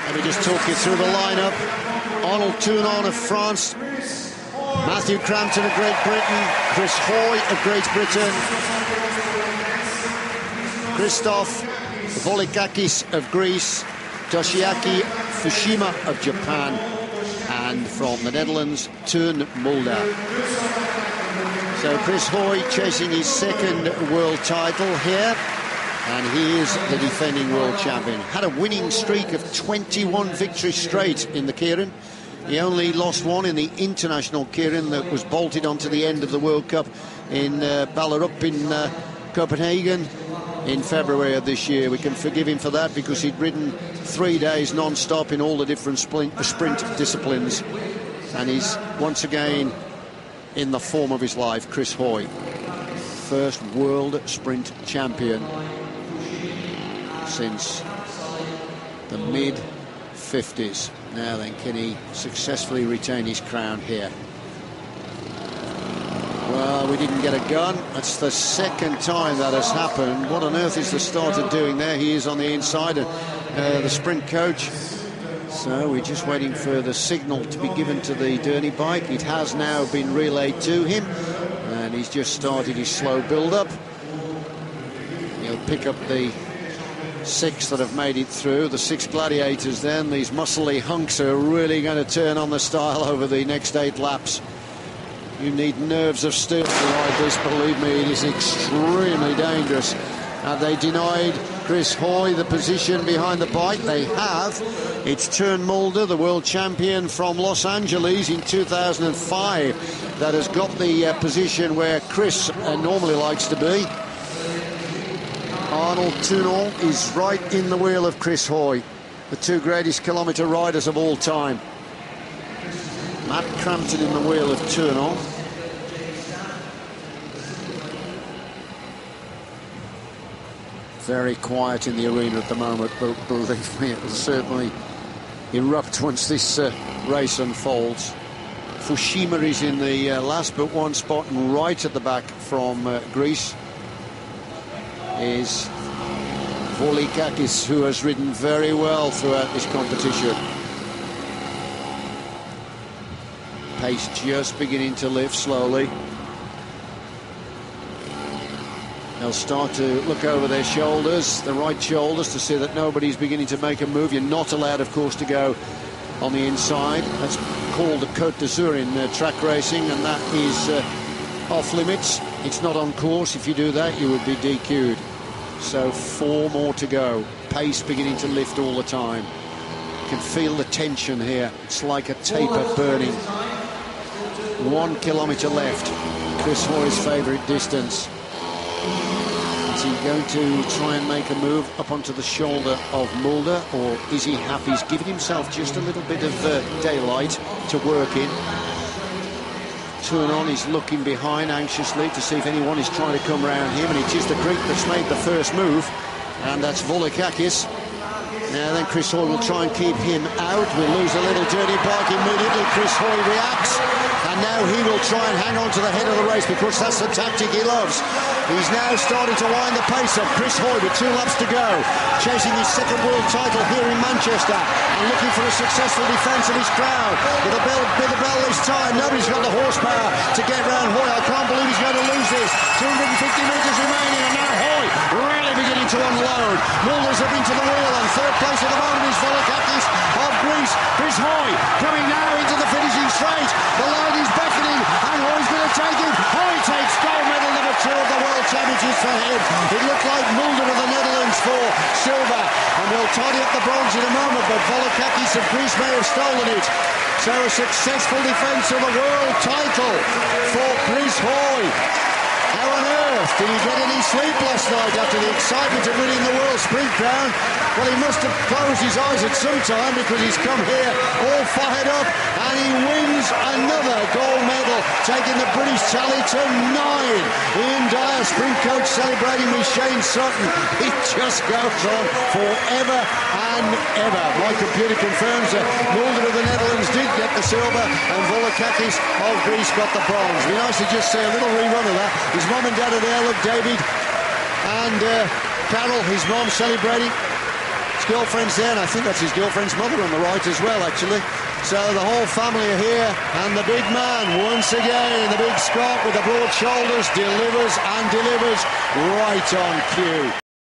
Let me just talk you through the lineup. Arnold Tournon of France, Matthew Crampton of Great Britain, Chris Hoy of Great Britain, Christoph Volikakis of Greece, Toshiaki Fushima of Japan, and from the Netherlands, Teun Mulder. So Chris Hoy chasing his second world title here, and he is the defending world champion. Had a winning streak of 21 victories straight in the Keirin. He only lost one in the international Keirin that was bolted onto the end of the World Cup in Ballerup in Copenhagen in February of this year. We can forgive him for that because he'd ridden 3 days non-stop in all the different sprint disciplines, and he's once again in the form of his life. Chris Hoy, first world sprint champion since the mid-50s. Now then, can he successfully retain his crown here? Well, we didn't get a gun. That's the second time that has happened. What on earth is the starter doing there? He is on the inside of the sprint coach. So we're just waiting for the signal to be given to the Derny bike. It has now been relayed to him, and he's just started his slow build-up. He'll pick up the 6 that have made it through, the 6 gladiators then. These muscly hunks are really going to turn on the style over the next 8 laps. You need nerves of steel to ride this, believe me, it is extremely dangerous. Have they denied Chris Hoy the position behind the bike? They have. It's Teun Mulder, the world champion from Los Angeles in 2005, that has got the position where Chris normally likes to be. Arnold Tournon is right in the wheel of Chris Hoy, the 2 greatest kilometre riders of all time. Matt Crampton in the wheel of Tournon. Very quiet in the arena at the moment, but believe me, it will certainly erupt once this race unfolds. Fushima is in the last but one spot, and right at the back from Greece is Volikakis, who has ridden very well throughout this competition. Pace just beginning to lift slowly. They'll start to look over their shoulders, the right shoulders, to see that nobody's beginning to make a move. You're not allowed, of course, to go on the inside. That's called the Côte d'Azur in track racing, and that is off limits. It's not on course. If you do that, you would be DQ'd. So 4 more to go. Pace beginning to lift all the time. You can feel the tension here. It's like a taper burning. 1 kilometre left. Chris Hoy's favourite distance. Is he going to try and make a move up onto the shoulder of Mulder, or is he happy? He's given himself just a little bit of daylight to work in. Tournon is looking behind anxiously to see if anyone is trying to come around him, and it's just the Greek that's made the first move, and that's Volikakis. Now then, Chris Hoy will try and keep him out. We'll lose a little dirty bike immediately. Chris Hoy reacts, and now he will try and hang on to the head of the race, because that's the tactic he loves. He's now starting to wind the pace up. Chris Hoy with 2 laps to go, chasing his second world title here in Manchester, and looking for a successful defence of his crown. With a bell this time, nobody's got the horsepower to get round Hoy. I can't believe he's going to lose this. 250 metres remaining, and now Hoy really beginning to unload. Mulder's up into the wheel, and third place at the moment is Volikakis of Greece. Chris Hoy coming now into the finishing straight. The line is beckoning, and Hoy's going to take it. Hoy takes gold medal number 2 of the World Championships for him. It looked like Mulder of the Netherlands for silver, and they'll tidy up the bronze in a moment, but Volikakis of Greece may have stolen it. So a successful defence of the world title for Chris Hoy. How on earth did he get any sleep last night after the excitement of winning the World Sprint Crown? Well, he must have closed his eyes at some time, because he's come here all fired up, and he wins another gold medal, taking the British tally to 9. Ian Dyer, sprint coach, celebrating with Shane Sutton. It just goes on forever and ever. My computer confirms that Mulder of the Netherlands did get the silver, and Volikakis of Greece got the bronze. It'd be nice to just see a little rerun of that. His mum and dad are there, look, David and Carol, his mum, celebrating. girlfriend's there, and I think that's his girlfriend's mother on the right as well, actually. So the whole family are here, and the big man, once again, the big Scot with the broad shoulders, delivers and delivers right on cue.